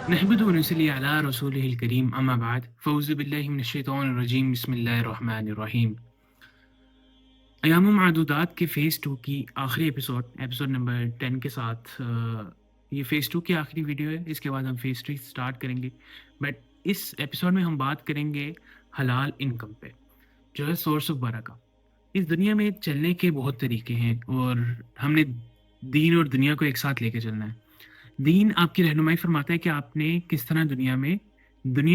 نحمده ونصلي على رسوله الكريم اما بعد فاعوذ باللہ من الشیطان الرجیم بسم اللہ الرحمن الرحیم۔ ایام معدودات کے فیز 2 کی آخری ایپیسوڈ نمبر 10 کے ساتھ یہ فیز 2 کی آخری ویڈیو ہے۔ اس کے بعد ہم فیز 3 سٹارٹ کریں گے، بٹ اس ایپیسوڈ میں ہم بات کریں گے حلال انکم پہ، جو ہے سورس آف برکہ۔ اس دنیا میں چلنے کے بہت طریقے ہیں اور ہم نے دین اور دنیا کو ایک ساتھ لے کے چلنا ہے۔ دین آپ کی رہنمائی فرماتا ہے کہ آپ نے کس طرح دنیا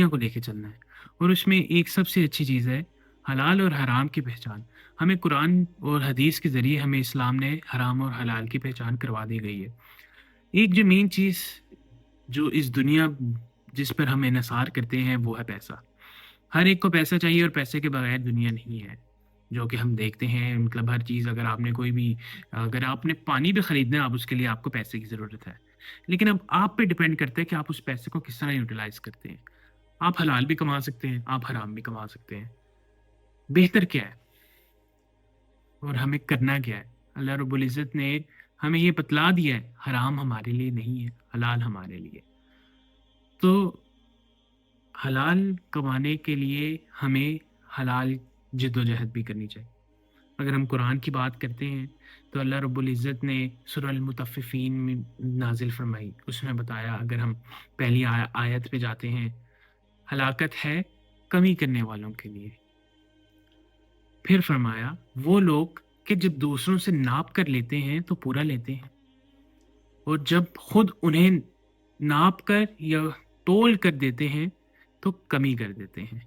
کو لے کے چلنا ہے، اور اس میں ایک سب سے اچھی چیز ہے حلال اور حرام کی پہچان۔ ہمیں قرآن اور حدیث کے ذریعے ہمیں اسلام نے حرام اور حلال کی پہچان کروا دی گئی ہے۔ ایک جو مین چیز جو اس دنیا جس پر ہم انحصار کرتے ہیں وہ ہے پیسہ۔ ہر ایک کو پیسہ چاہیے، اور پیسے کے بغیر دنیا نہیں ہے، جو کہ ہم دیکھتے ہیں۔ مطلب ہر چیز، اگر آپ نے پانی بھی خریدنا ہے، اس کے لیے آپ کو پیسے کی ضرورت ہے۔ لیکن اب آپ پہ ڈیپینڈ کرتا ہے کہ آپ اس پیسے کو کس طرح یوٹیلائز کرتے ہیں۔ آپ حلال بھی کما سکتے ہیں، آپ حرام بھی کما سکتے ہیں۔ بہتر کیا ہے اور ہمیں کرنا کیا ہے؟ اللہ رب العزت نے ہمیں یہ بتلا دیا ہے، حرام ہمارے لیے نہیں ہے، حلال ہمارے لیے۔ تو حلال کمانے کے لیے ہمیں حلال جد و جہد بھی کرنی چاہیے۔ اگر ہم قرآن کی بات کرتے ہیں تو اللہ رب العزت نے سورہ المطففین میں نازل فرمائی، اس میں بتایا، اگر ہم پہلی آیت پہ جاتے ہیں، ہلاکت ہے کمی کرنے والوں کے لیے۔ پھر فرمایا وہ لوگ کہ جب دوسروں سے ناپ کر لیتے ہیں تو پورا لیتے ہیں، اور جب خود انہیں ناپ کر یا تول کر دیتے ہیں تو کمی کر دیتے ہیں۔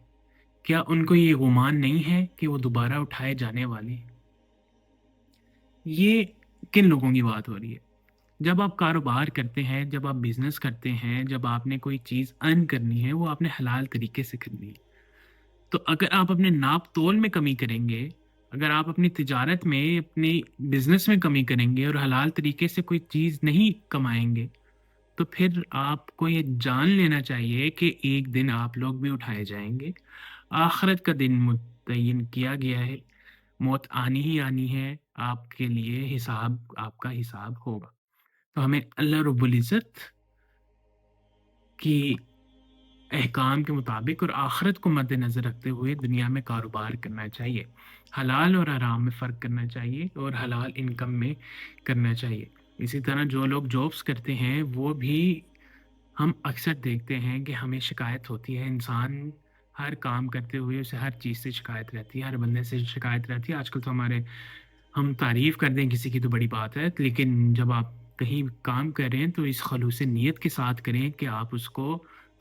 کیا ان کو یہ گمان نہیں ہے کہ وہ دوبارہ اٹھائے جانے والے ہیں؟ یہ کن لوگوں کی بات ہو رہی ہے؟ جب آپ کاروبار کرتے ہیں، جب آپ بزنس کرتے ہیں، جب آپ نے کوئی چیز ارن کرنی ہے، وہ آپ نے حلال طریقے سے کرنی ہے۔ تو اگر آپ اپنے ناپ تول میں کمی کریں گے، اگر آپ اپنی تجارت میں، اپنی بزنس میں کمی کریں گے اور حلال طریقے سے کوئی چیز نہیں کمائیں گے، تو پھر آپ کو یہ جان لینا چاہیے کہ ایک دن آپ لوگ بھی اٹھائے جائیں گے۔ آخرت کا دن متعین کیا گیا ہے، موت آنی ہی آنی ہے، آپ کے لیے آپ کا حساب ہوگا۔ تو ہمیں اللہ رب العزت کی احکام کے مطابق اور آخرت کو مد نظر رکھتے ہوئے دنیا میں کاروبار کرنا چاہیے، حلال اور حرام میں فرق کرنا چاہیے، اور حلال انکم میں کرنا چاہیے۔ اسی طرح جو لوگ جابس کرتے ہیں، وہ بھی ہم اکثر دیکھتے ہیں کہ ہمیں شکایت ہوتی ہے۔ انسان ہر کام کرتے ہوئے اسے ہر چیز سے شکایت رہتی ہے، ہر بندے سے شکایت رہتی ہے۔ آج کل تو ہم تعریف کر دیں کسی کی تو بڑی بات ہے، لیکن جب آپ کہیں کام کریں تو اس خلوص نیت کے ساتھ کریں کہ آپ اس کو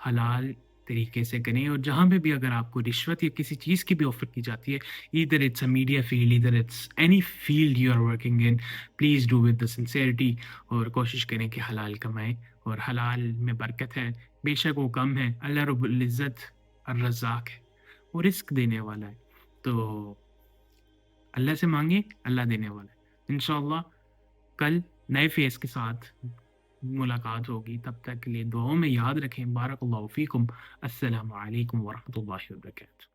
حلال طریقے سے کریں۔ اور جہاں پہ بھی اگر آپ کو رشوت یا کسی چیز کی بھی آفر کی جاتی ہے، either it's a media field, either it's any field you are working in, please do with the sincerity، اور کوشش کریں کہ حلال کمائیں، اور حلال میں برکت ہے۔ بے شک وہ کم ہے، اللہ رب العزت الرزاق ہے، وہ رزق دینے والا ہے۔ تو اللہ سے مانگیں، اللہ دینے والا ہے۔ انشاءاللہ کل نئے فیس کے ساتھ ملاقات ہوگی، تب تک کے لیے دعاؤں میں یاد رکھیں۔ بارک اللہ فیکم۔ السلام علیکم ورحمۃ اللہ وبرکاتہ۔